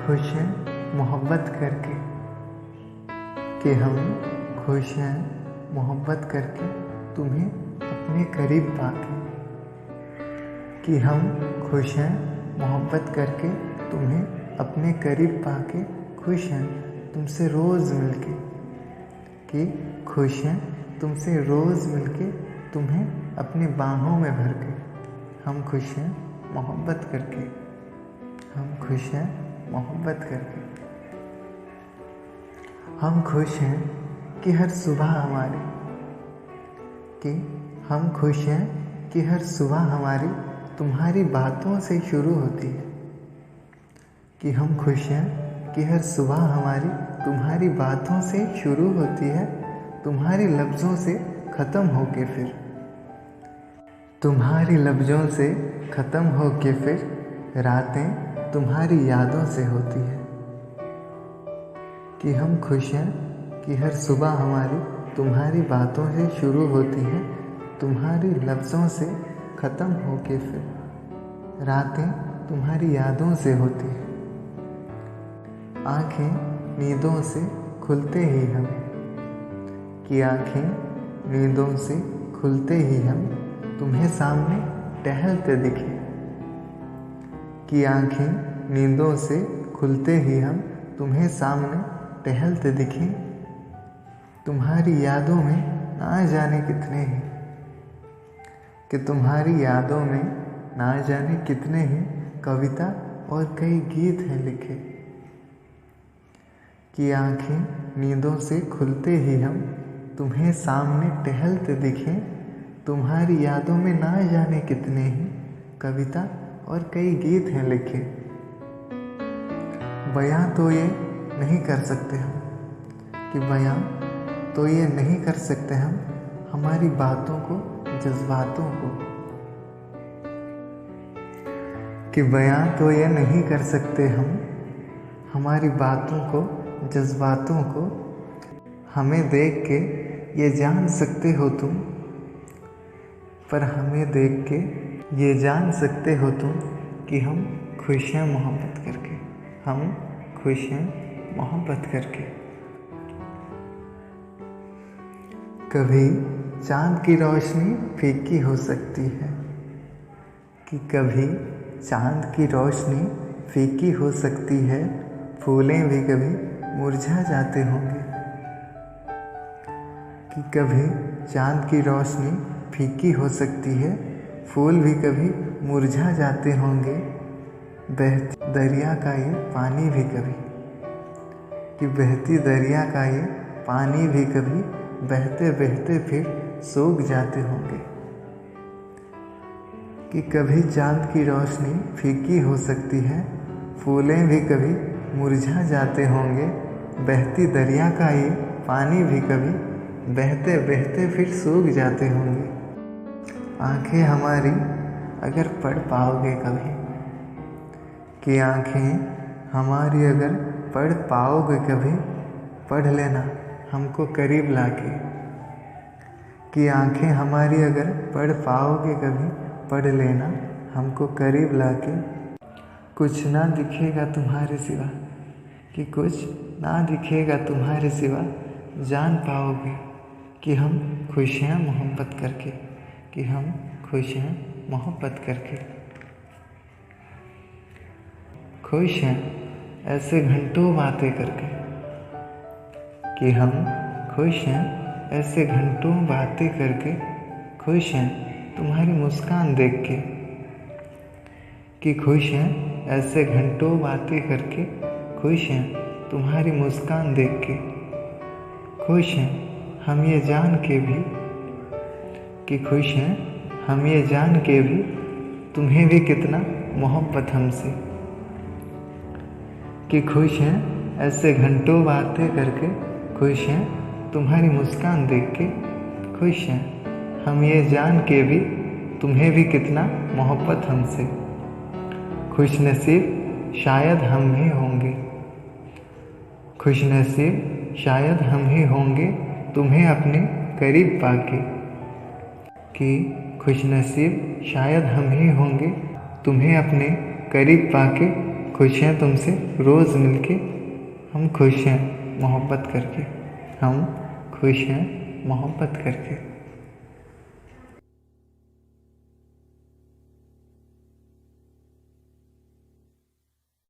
खुश हैं मोहब्बत करके, कि हम खुश हैं मोहब्बत करके तुम्हें अपने करीब पाके, कि हम खुश हैं मोहब्बत करके तुम्हें अपने करीब पाके, खुश हैं तुमसे रोज़ मिलके, कि खुश हैं तुमसे रोज़ मिलके तुम्हें अपनी बाहों में भर के। हम खुश हैं मोहब्बत करके, हम खुश हैं मोहब्बत करके। हम खुश हैं कि हर सुबह हमारी, कि हम खुश हैं कि हर सुबह हमारी तुम्हारी बातों से शुरू होती है, कि हम खुश हैं कि हर सुबह हमारी तुम्हारी बातों से शुरू होती है, तुम्हारी लफ्ज़ों से ख़त्म होके फिर, तुम्हारी लफ्ज़ों से ख़त्म होके फिर रातें तुम्हारी यादों से होती है। कि हम खुश हैं कि हर सुबह हमारी तुम्हारी बातों से शुरू होती है, तुम्हारी लफ्ज़ों से ख़त्म होके फिर रातें तुम्हारी यादों से होती है। आँखें नींदों से खुलते ही हम, कि आँखें नींदों से खुलते ही हम तुम्हें सामने टहलते दिखे, कि आँखें नींदों से खुलते ही हम तुम्हें सामने टहलते दिखें। तुम्हारी यादों में ना जाने कितने ही, कि तुम्हारी यादों में ना जाने कितने ही कविता और कई गीत हैं लिखे, कि आँखें नींदों से खुलते ही हम तुम्हें सामने टहलते दिखें। तुम्हारी यादों में ना जाने कितने ही कविता और कई गीत हैं लिखे। बयां तो ये नहीं कर सकते हम, कि बयां तो ये नहीं कर सकते हम हमारी बातों को, जज्बातों को, कि बयां तो ये नहीं कर सकते हम हमारी बातों को, जज्बातों को। हमें देख के ये जान सकते हो तुम, पर हमें देख के ये जान सकते हो तुम कि हम खुश हैं मोहब्बत करके, हम खुश हैं मोहब्बत करके। कभी चाँद की रोशनी फीकी हो सकती है, कि कभी चाँद की रोशनी फीकी हो सकती है, फूलें भी कभी मुरझा जाते होंगे, कि कभी चाँद की रोशनी फीकी हो सकती है, फूल भी कभी मुरझा जाते होंगे। बहती दरिया का ये पानी भी कभी, कि बहती दरिया का ये पानी भी कभी बहते बहते फिर सूख जाते होंगे, कि कभी चाँद की रोशनी फीकी हो सकती है, फूलें भी कभी मुरझा जाते होंगे। बहती दरिया का ये पानी भी कभी बहते बहते फिर सूख जाते होंगे। आँखें हमारी अगर पढ़ पाओगे कभी, कि आँखें हमारी अगर पढ़ पाओगे कभी, पढ़ लेना हमको करीब लाके, कि आँखें हमारी अगर पढ़ पाओगे कभी, पढ़ लेना हमको करीब लाके। कुछ ना दिखेगा तुम्हारे सिवा, कि कुछ ना दिखेगा तुम्हारे सिवा, जान पाओगे कि हम खुश हैं मोहब्बत करके, कि हम खुश हैं मोहब्बत करके। खुश हैं ऐसे घंटों बातें करके, कि हम खुश हैं ऐसे घंटों बातें करके। खुश हैं तुम्हारी मुस्कान देख के, कि खुश हैं ऐसे घंटों बातें करके। खुश हैं तुम्हारी मुस्कान देख के। खुश हैं हम ये जान के भी, कि खुश हैं हम ये जान के भी तुम्हें भी कितना मोहब्बत हमसे, कि खुश हैं ऐसे घंटों बातें करके। खुश हैं तुम्हारी मुस्कान देख के। खुश हैं हम ये जान के भी तुम्हें भी कितना मोहब्बत हमसे। खुश नसीब शायद हम ही होंगे, खुश नसीब शायद हम ही होंगे तुम्हें अपने करीब पाके, कि खुश नसीब शायद हम ही होंगे तुम्हें अपने करीब पाके। खुश हैं तुमसे रोज़ मिलके, हम खुश हैं मोहब्बत करके, हम खुश हैं मोहब्बत करके।